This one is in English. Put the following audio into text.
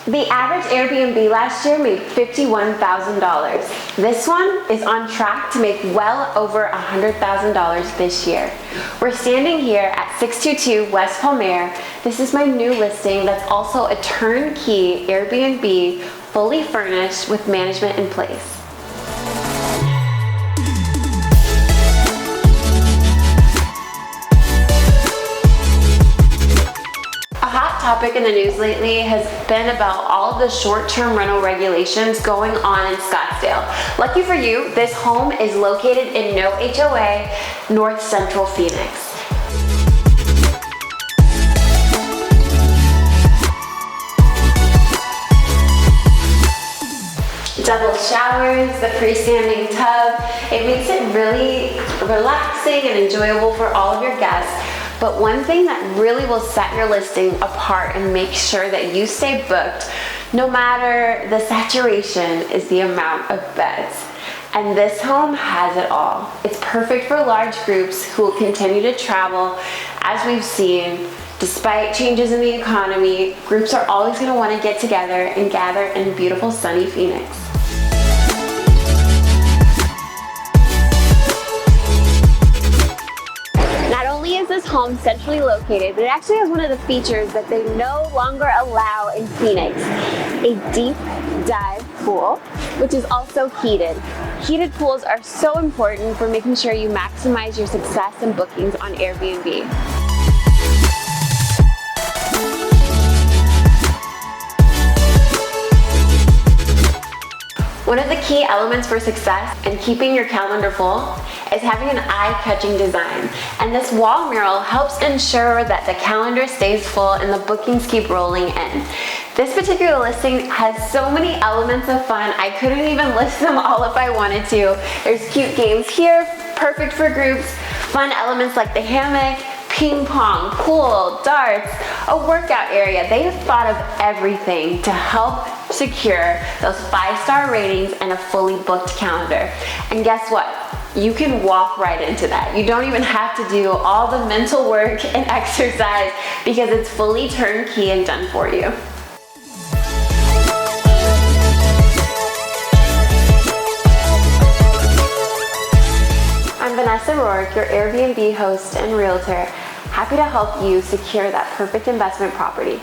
The average Airbnb last year made $51,000. This one is on track to make well over $100,000 this year. We're standing here at 622 West Palmaire. This is my new listing that's also a turnkey Airbnb, fully furnished with management in place. Topic in the news lately has been about all of the short-term rental regulations going on in Scottsdale. Lucky for you, this home is located in no HOA, North Central Phoenix. Double showers, the freestanding tub. It makes it really relaxing and enjoyable for all of your guests. But one thing that really will set your listing apart and make sure that you stay booked, no matter the saturation, is the amount of beds. And this home has it all. It's perfect for large groups who will continue to travel. As we've seen, despite changes in the economy, groups are always going to want to get together and gather in beautiful sunny Phoenix. Is this home centrally located, but it actually has one of the features that they no longer allow in Phoenix, a deep dive pool, which is also heated. Heated pools are so important for making sure you maximize your success and bookings on Airbnb. One of the key elements for success and keeping your calendar full is having an eye-catching design. And this wall mural helps ensure that the calendar stays full and the bookings keep rolling in. This particular listing has so many elements of fun, I couldn't even list them all if I wanted to. There's cute games here, perfect for groups, fun elements like the hammock, ping pong, pool, darts, a workout area. They have thought of everything to help secure those 5-star ratings and a fully booked calendar. And guess what? You can walk right into that. You don't even have to do all the mental work and exercise because it's fully turnkey and done for you. I'm Vanessa Rourke, your Airbnb host and realtor. Happy to help you secure that perfect investment property.